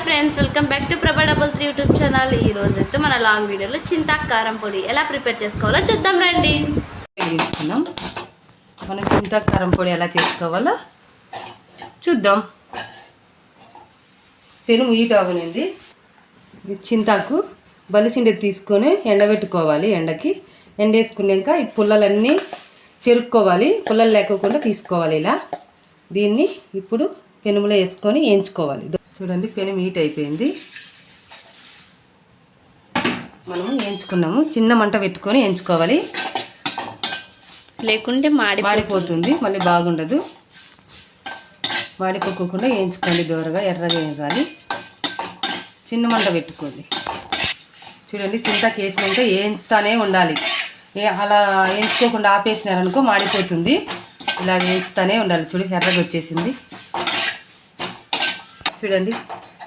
Friends, welcome back to ప్రభా double 3 YouTube channel. ఈ రోజు అయితే మన లాంగ్ వీడియోలో చింతాకు కారం పొడి ఎలా ప్రిపేర్ చేసుకోవాలో చూద్దాం రండి. వేయించుకున్నాం. మనం చింతాకు కారం పొడి ఎలా చేసుకోవాలో చూద్దాం. పెనుము హీట్ అవ్వనండి. చింతాకు బలిసిండేది తీసుకొని ఎండబెట్టుకోవాలి. ఎండేసుకున్నాక ఈ పుల్లలన్నీ చెరుక్కోవాలి. పుల్లలు లేకోకుండా తీసుకోవాలి. ఇలా దీన్ని ఇప్పుడు పెనుములో వేసుకొని వేయించుకోవాలి. చూడండి, పెనుము హీట్ అయిపోయింది. మనము వేయించుకున్నాము. చిన్న మంట పెట్టుకొని వేయించుకోవాలి, లేకుంటే మాడిపోతుంది, మళ్ళీ బాగుండదు. మాడిపోకుండా వేయించుకోండి. దూరగా ఎర్రగా వేయాలి. చిన్న మంట పెట్టుకోండి. చూడండి, చింతకు వేసినాక వేయించుతానే ఉండాలి. అలా వేయించుకోకుండా ఆపేసినారనుకో మాడిపోతుంది. ఇలా వేయించుతానే ఉండాలి. చూడండి, ఎర్రగా వచ్చేసింది. చూడండి,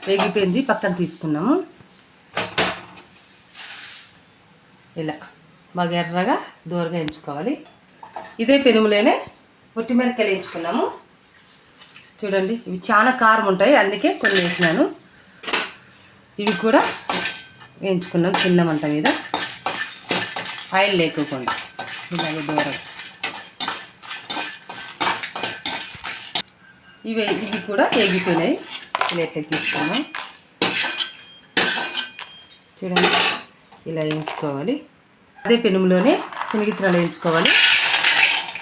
వేగిపోయింది. పక్కన తీసుకున్నాము. ఇలా బాగా ఎర్రగా దూరగా వేయించుకోవాలి. ఇదే పెనుములోనే ఒట్టిమిరపకాయలు వేయించుకున్నాము. చూడండి, ఇవి చాలా కారం ఉంటాయి, అందుకే కొన్ని వేసినాను. ఇవి కూడా వేయించుకున్నాం చిన్న మంట మీద, ఆయిల్ లేకోకుండా. ఇలాగే దూరం ఇవి కూడా వేగిపోయినాయి. ప్లేట్లోకి తీసుకున్నాం. చూడండి, ఇలా వేయించుకోవాలి. అదే పెనుములోనే శనగిత్తనాలు వేయించుకోవాలి,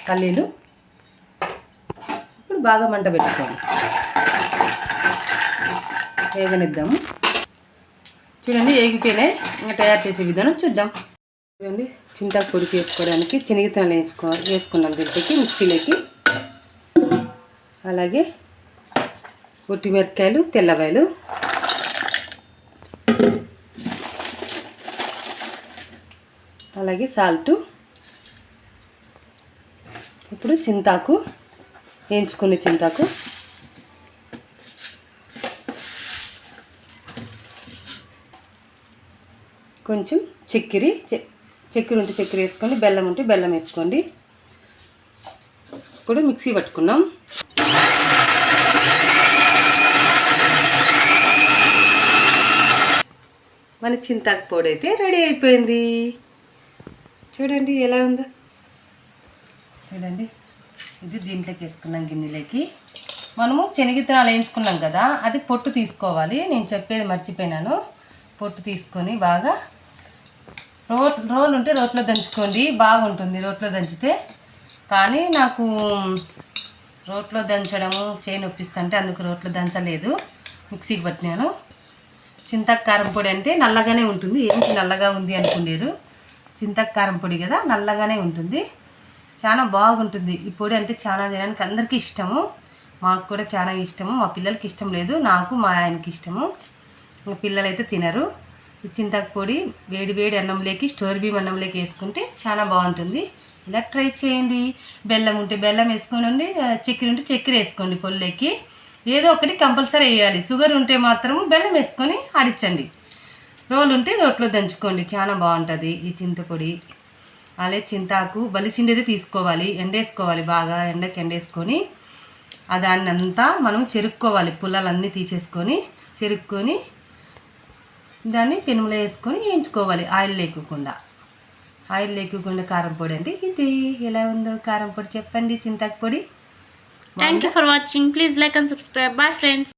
పల్లీలు. ఇప్పుడు బాగా మంట పెట్టుకోవాలి, వేగనిద్దాము. చూడండి, వేగిపోయినాయి. ఇంకా తయారు చేసే విధానం చూద్దాం. చూడండి, చింతాకు పొడి చేసుకోవడానికి శనగిత్తనాలు వేసుకున్నాం దీంట్లోకి, మిక్సీలోకి. అలాగే ఒట్టిమిరపకాయలు, తెల్లవాయలు, అలాగే సాల్టు. ఇప్పుడు చింతాకు, వేయించుకున్న చింతాకు, కొంచెం చక్కెర ఉంటే చక్కెర వేసుకోండి, బెల్లం ఉంటే బెల్లం వేసుకోండి. ఇప్పుడు మిక్సీ పట్టుకున్నాం. మన చింతాకు పొడి అయితే రెడీ అయిపోయింది. చూడండి ఎలా ఉందో. చూడండి, ఇది దీంట్లోకి వేసుకున్నాం గిన్నెలోకి. మనము శనగిత్తనాలు వేయించుకున్నాం కదా, అది పొట్టు తీసుకోవాలి. నేను చెప్పేది మర్చిపోయినాను. పొట్టు తీసుకొని బాగా రోలు ఉంటే రోట్లో దంచుకోండి, బాగుంటుంది రోట్లో దంచితే. కానీ నాకు రోట్లో దంచడము చేయి నొప్పిస్తుంటే అందుకు రోట్లో దంచలేదు, మిక్సీకి పట్టినాను. చింతకు కారం పొడి అంటే నల్లగానే ఉంటుంది. ఏంటి నల్లగా ఉంది అనుకునేరు, చింతకు కారం పొడి కదా, నల్లగానే ఉంటుంది. చాలా బాగుంటుంది ఈ పొడి. అంటే చాలా జనానికి అందరికీ ఇష్టము. మాకు కూడా చాలా ఇష్టము. మా పిల్లలకి ఇష్టం లేదు, నాకు మా ఆయనకి ఇష్టము. మా పిల్లలు అయితే తినరు. ఈ చింతకు పొడి వేడి వేడి అన్నంలోకి, స్టోర్ బియ్యం అన్నంలోకి వేసుకుంటే చాలా బాగుంటుంది. ఇలా ట్రై చేయండి. బెల్లం ఉంటే బెల్లం వేసుకోండి, చక్కెర ఉంటే చక్కెర వేసుకోండి. పొల్లోకి ఏదో ఒకటి కంపల్సరీ వేయాలి. షుగర్ ఉంటే మాత్రం బెల్లం వేసుకొని ఆడించండి. రోలు ఉంటే రోట్లో దంచుకోండి, చాలా బాగుంటుంది ఈ చింతపొడి. అలాగే చింతాకు బలిసిండేది తీసుకోవాలి, ఎండేసుకోవాలి. బాగా ఎండకి ఎండేసుకొని దాన్ని అంతా మనం చెరుక్కోవాలి. పుల్లలన్నీ తీసేసుకొని చెరుక్కొని దాన్ని పెనుములో వేసుకొని వేయించుకోవాలి, ఆయిల్ లేకుండా. కారం పొడి అంటే ఇది. ఎలా ఉందో కారం పొడి చెప్పండి, చింతాకు పొడి. Thank you for watching. Please like and subscribe. Bye friends.